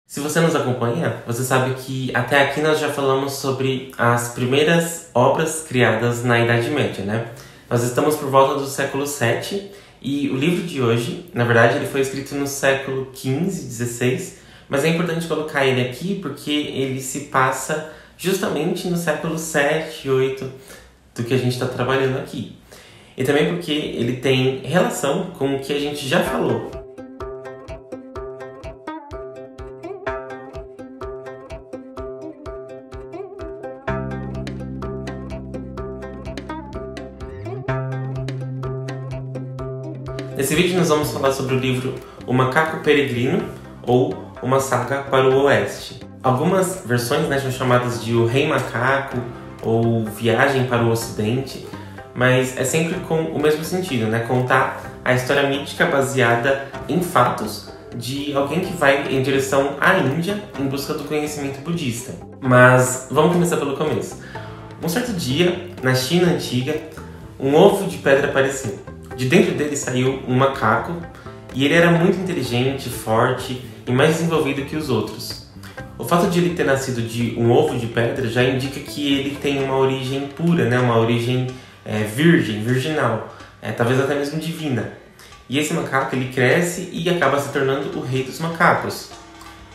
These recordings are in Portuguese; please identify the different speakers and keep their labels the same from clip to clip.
Speaker 1: Se você nos acompanha, você sabe que até aqui nós já falamos sobre as primeiras obras criadas na Idade Média, né? Nós estamos por volta do século VII e o livro de hoje, na verdade, ele foi escrito no século XV, XVI, mas é importante colocar ele aqui porque ele se passa justamente no século VII, VIII do que a gente está trabalhando aqui. E também porque ele tem relação com o que a gente já falou. Nesse vídeo nós vamos falar sobre o livro O Macaco Peregrino ou Uma Saga para o Oeste. Algumas versões, né, são chamadas de O Rei Macaco ou Viagem para o Ocidente, mas é sempre com o mesmo sentido, né? Contar a história mítica baseada em fatos de alguém que vai em direção à Índia em busca do conhecimento budista. Mas vamos começar pelo começo. Um certo dia, na China antiga, um ovo de pedra apareceu. De dentro dele saiu um macaco e ele era muito inteligente, forte e mais desenvolvido que os outros. O fato de ele ter nascido de um ovo de pedra já indica que ele tem uma origem pura, né? Uma origem virginal, talvez até mesmo divina. E esse macaco ele cresce e acaba se tornando o rei dos macacos.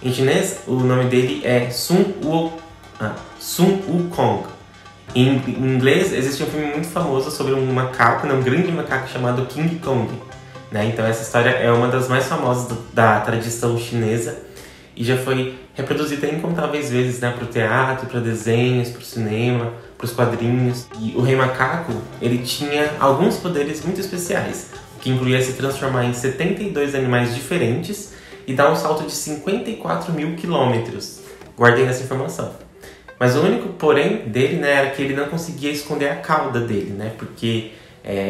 Speaker 1: Em chinês, o nome dele é Sun Wukong. Em inglês, existe um filme muito famoso sobre um macaco, um grande macaco chamado King Kong. Né? Então essa história é uma das mais famosas da tradição chinesa e já foi reproduzida incontáveis vezes, né? Para o teatro, para desenhos, para o cinema, para os quadrinhos. E o Rei Macaco, ele tinha alguns poderes muito especiais, que incluía se transformar em 72 animais diferentes e dar um salto de 54 mil quilômetros. Guardem essa informação. Mas o único porém dele, né, era que ele não conseguia esconder a cauda dele, né? Porque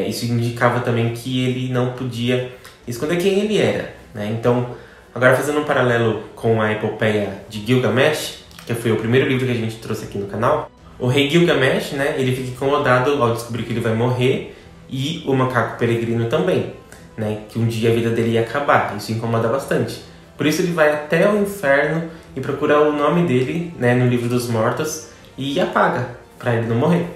Speaker 1: isso indicava também que ele não podia esconder quem ele era, né? Então, agora fazendo um paralelo com a epopeia de Gilgamesh, que foi o primeiro livro que a gente trouxe aqui no canal, o rei Gilgamesh, né, ele fica incomodado ao descobrir que ele vai morrer e o macaco peregrino também, né? Que um dia a vida dele ia acabar, isso incomoda bastante. Por isso ele vai até o inferno e procura o nome dele, né, no livro dos mortos e apaga, para ele não morrer.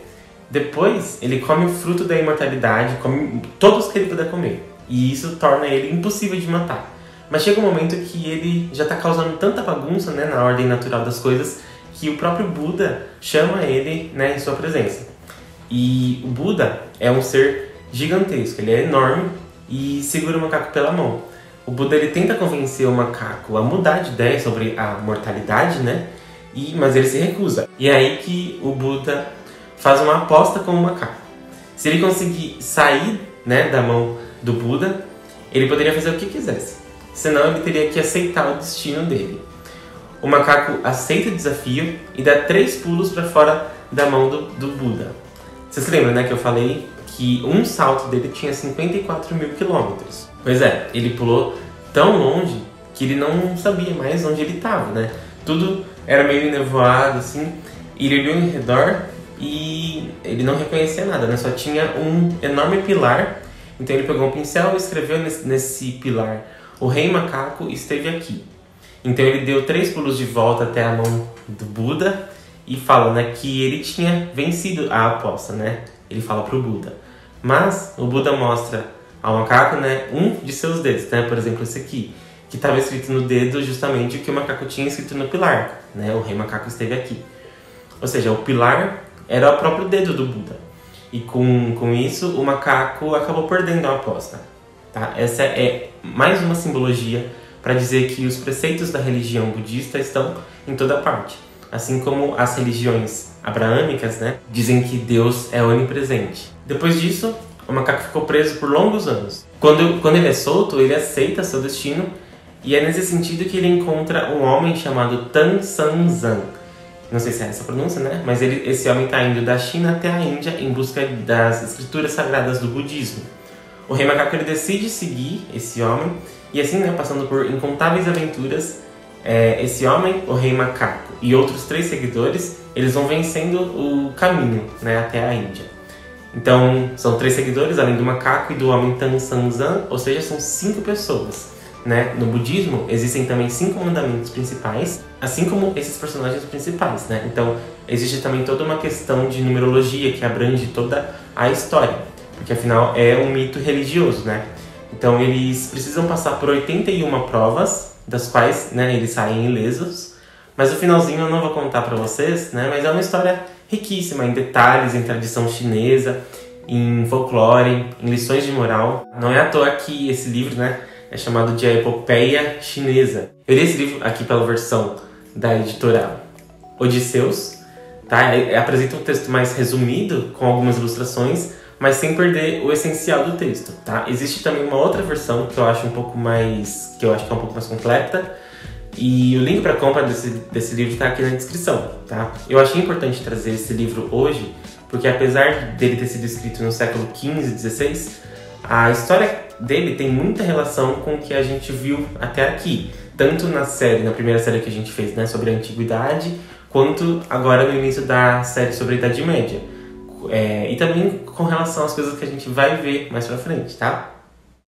Speaker 1: Depois ele come o fruto da imortalidade, come todos que ele puder comer. E isso torna ele impossível de matar. Mas chega um momento que ele já está causando tanta bagunça, né, na ordem natural das coisas, que o próprio Buda chama ele, né, em sua presença. E o Buda é um ser gigantesco, ele é enorme e segura o macaco pela mão. O Buda ele tenta convencer o macaco a mudar de ideia sobre a mortalidade, né? Mas ele se recusa. E é aí que o Buda faz uma aposta com o macaco. Se ele conseguir sair, né, da mão do Buda, ele poderia fazer o que quisesse. Senão ele teria que aceitar o destino dele. O macaco aceita o desafio e dá 3 pulos para fora da mão do Buda. Você se lembra, né, que eu falei que um salto dele tinha 54 mil quilômetros? Pois é, ele pulou tão longe que ele não sabia mais onde ele estava, né? Tudo era meio nevoado, assim, e ele olhou em redor e ele não reconhecia nada, né? Só tinha um enorme pilar, então ele pegou um pincel e escreveu nesse pilar: O Rei Macaco esteve aqui. Então ele deu 3 pulos de volta até a mão do Buda e fala, né, que ele tinha vencido a aposta, né? Ele fala pro Buda. Mas o Buda mostra ao macaco, né, um de seus dedos, né? Por exemplo, esse aqui, que estava escrito no dedo justamente o que o macaco tinha escrito no pilar, né? O Rei Macaco esteve aqui. Ou seja, o pilar era o próprio dedo do Buda. E com isso, o macaco acabou perdendo a aposta. Tá? Essa é mais uma simbologia para dizer que os preceitos da religião budista estão em toda parte. Assim como as religiões abraâmicas, né, dizem que Deus é onipresente. Depois disso, o macaco ficou preso por longos anos. Quando ele é solto, ele aceita seu destino e é nesse sentido que ele encontra um homem chamado Tan San Zan. Não sei se é essa a pronúncia, né? Mas esse homem está indo da China até a Índia em busca das escrituras sagradas do budismo. O Rei Macaco ele decide seguir esse homem e assim, né, passando por incontáveis aventuras, esse homem, o Rei Macaco e outros 3 seguidores, eles vão vencendo o caminho, né, até a Índia. Então, são 3 seguidores, além do macaco e do homem Tan San Zan, ou seja, são 5 pessoas. né, no budismo, existem também 5 mandamentos principais, assim como esses personagens principais, né? Então, existe também toda uma questão de numerologia que abrange toda a história, porque afinal é um mito religioso, né? Então, eles precisam passar por 81 provas, das quais, né, eles saem ilesos. Mas o finalzinho eu não vou contar pra vocês, né? Mas é uma história riquíssima em detalhes, em tradição chinesa, em folclore, em lições de moral. Não é à toa que esse livro, né, é chamado de A Epopeia Chinesa. Eu li esse livro aqui pela versão da editora Odisseus, tá? Apresenta um texto mais resumido, com algumas ilustrações, mas sem perder o essencial do texto, tá? Existe também uma outra versão que eu acho que é um pouco mais completa, e o link para compra desse livro está aqui na descrição, tá? Eu achei importante trazer esse livro hoje, porque apesar dele ter sido escrito no século XV e XVI, a história dele tem muita relação com o que a gente viu até aqui, tanto na primeira série que a gente fez, né, sobre a antiguidade, quanto agora no início da série sobre a Idade Média. E também com relação às coisas que a gente vai ver mais pra frente, tá?